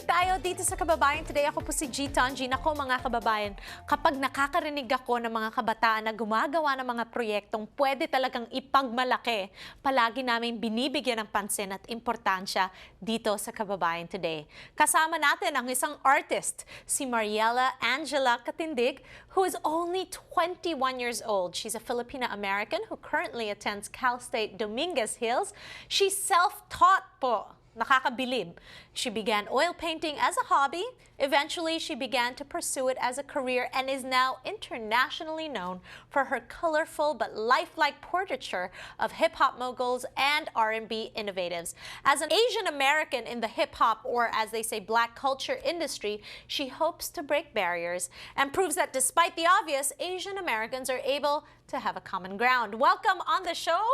Balik tayo dito sa Kababayan Today. Ako po si G. Tanji. Nako mga kababayan, kapag nakakarinig ako ng mga kabataan na gumagawa ng mga proyektong pwede talagang ipagmalaki, palagi namin binibigyan ng pansin at importansya dito sa Kababayan Today. Kasama natin ang isang artist, si Mariella Angela Katindig, who is only 21 years old. She's a Filipina-American who currently attends Cal State Dominguez Hills. She's self-taught po. Nakakabilib. She began oil painting as a hobby. Eventually, she began to pursue it as a career and is now internationally known for her colorful but lifelike portraiture of hip-hop moguls and R&B innovatives. As an Asian American in the hip-hop, or as they say, black culture industry, she hopes to break barriers and proves that despite the obvious, Asian Americans are able to have a common ground. Welcome on the show.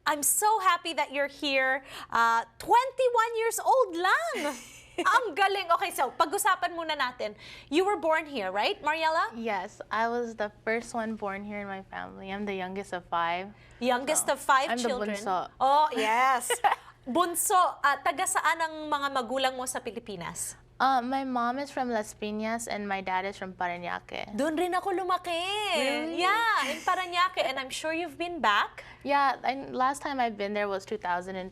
I'm so happy that you're here. 21 years old lang. Ang galing. Okay, so pag-usapan muna natin. You were born here, right, Mariella? Yes, I was the first one born here in my family. I'm the youngest of 5. Youngest of 5 children? I'm the bunso. Oh, yes. Bunso, taga saan ang mga magulang mo sa Pilipinas? My mom is from Las Piñas and my dad is from Parañaque. Doon rin ako lumaki. Really? Yeah, in Parañaque. And I'm sure you've been back. Yeah, last time I've been there was 2012,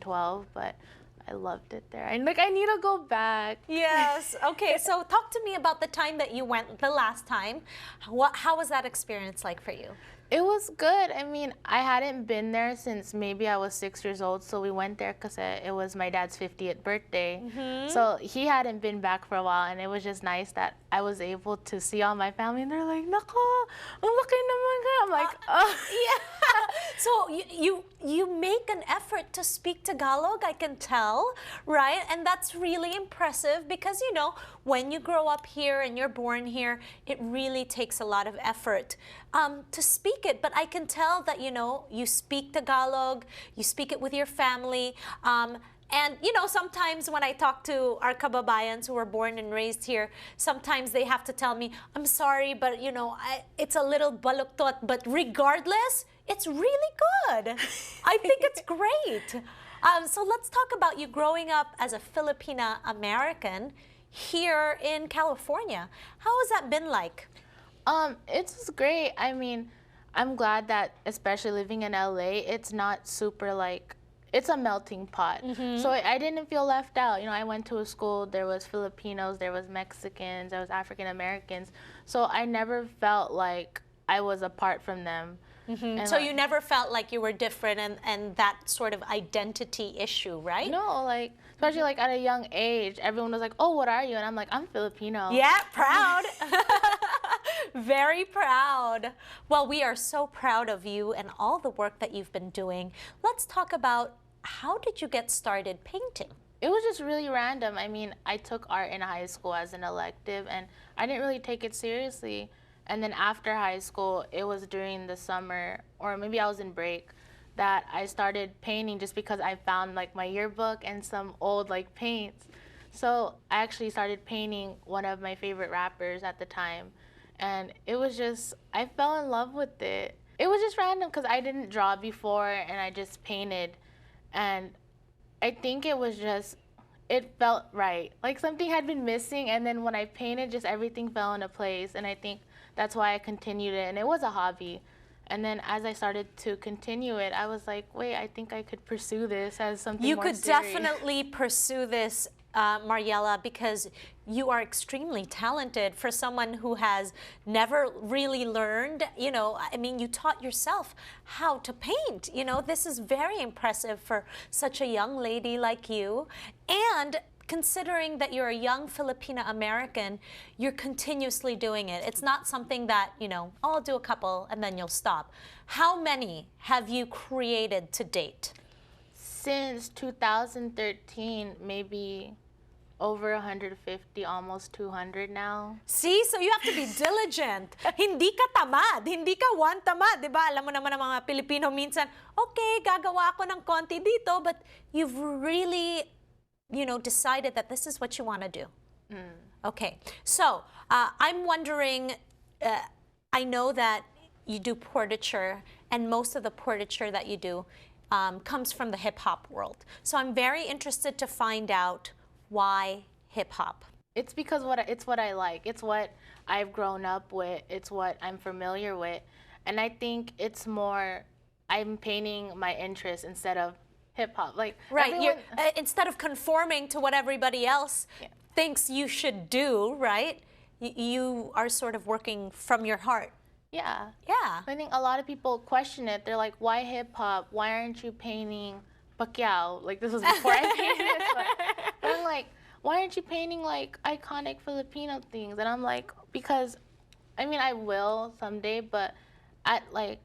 but I loved it there. I need to go back. Yes. Okay, so talk to me about the time that you went the last time. How was that experience like for you? It was good. I mean, I hadn't been there since maybe I was 6 years old, so we went there because it was my dad's 50th birthday. So he hadn't been back for a while, and it was just nice that I was able to see all my family, and they're like, "Nako, ang laki naman ka." I'm like, "Oh." Yeah. So you make an effort to speak Tagalog, I can tell, right? And that's really impressive because, you know, when you grow up here and you're born here, it really takes a lot of effort to speak it. But I can tell that, you know, you speak Tagalog, you speak it with your family. And, you know, sometimes when I talk to our kababayans who were born and raised here, sometimes they have to tell me, "I'm sorry, but, you know, it's a little baluktot." But regardless, it's really good. I think it's great. So let's talk about you growing up as a Filipina-American here in California. How has that been like? It's great. I mean, I'm glad that, especially living in LA, it's not super like, it's a melting pot. So I didn't feel left out. You know, I went to a school, there was Filipinos, there was Mexicans, there was African Americans. So I never felt like I was apart from them. So you never felt like you were different and that sort of identity issue, right? No, like, especially like at a young age, everyone was like, "Oh, what are you?" And I'm like, "I'm Filipino." Yeah, proud. Very proud. Well, we are so proud of you and all the work that you've been doing. Let's talk about, how did you get started painting? It was just really random. I mean, I took art in high school as an elective, and I didn't really take it seriously. And then after high school, it was during the summer, or maybe I was in break, that I started painting just because I found like my yearbook and some old like paints. So I actually started painting one of my favorite rappers at the time. And it was just, I fell in love with it. It was just random because I didn't draw before and I just painted. And I think it was just, it felt right. Like something had been missing, and then when I painted, just everything fell into place. And I think that's why I continued it, and it was a hobby. And then as I started to continue it, I was like, wait, I think I could pursue this as something more serious. You could definitely pursue this, Mariella, because you are extremely talented for someone who has never really learned. You know, I mean, you taught yourself how to paint. You know, this is very impressive for such a young lady like you. And considering that you're a young Filipina-American, you're continuously doing it. It's not something that, you know, oh, I'll do a couple and then you'll stop. How many have you created to date? Since 2013, maybe over 150, almost 200 now. See, so you have to be diligent. Hindi ka tamad, hindi ka one tamad, di ba? Alam mo naman ang mga Pilipino minsan, okay, gagawa ako ng konti dito, but you've really, you know, decided that this is what you want to do. Okay, so I'm wondering, I know that you do portraiture, and most of the portraiture that you do comes from the hip-hop world. So I'm very interested to find out why hip-hop? It's because it's what I like. It's what I've grown up with. It's what I'm familiar with. And I think it's more I'm painting my interest instead of hip hop. Like Right, everyone, instead of conforming to what everybody else Yeah. thinks you should do, right? You are sort of working from your heart. yeah. Yeah. I think a lot of people question it. They're like, why hip hop? Why aren't you painting Pacquiao? Like this was before I painted this one. But I'm like, why aren't you painting like iconic Filipino things? And I'm like, because I mean I will someday, but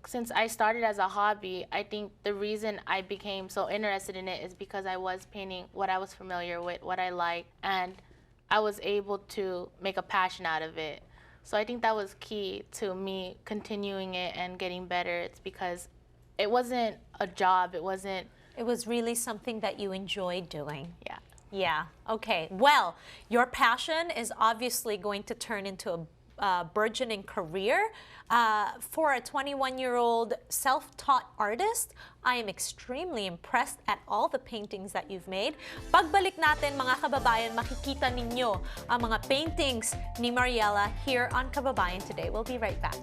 since I started as a hobby, I think the reason I became so interested in it is because I was painting what I was familiar with, what I like, and I was able to make a passion out of it. So I think that was key to me continuing it and getting better. It's because it wasn't a job. It wasn't. It was really something that you enjoyed doing. Yeah. Yeah, okay. Well, your passion is obviously going to turn into a burgeoning career. For a 21-year-old self-taught artist, I am extremely impressed at all the paintings that you've made. Pagbalik natin mga kababayan, makikita ninyo ang mga paintings ni Mariella here on Kababayan Today. We'll be right back.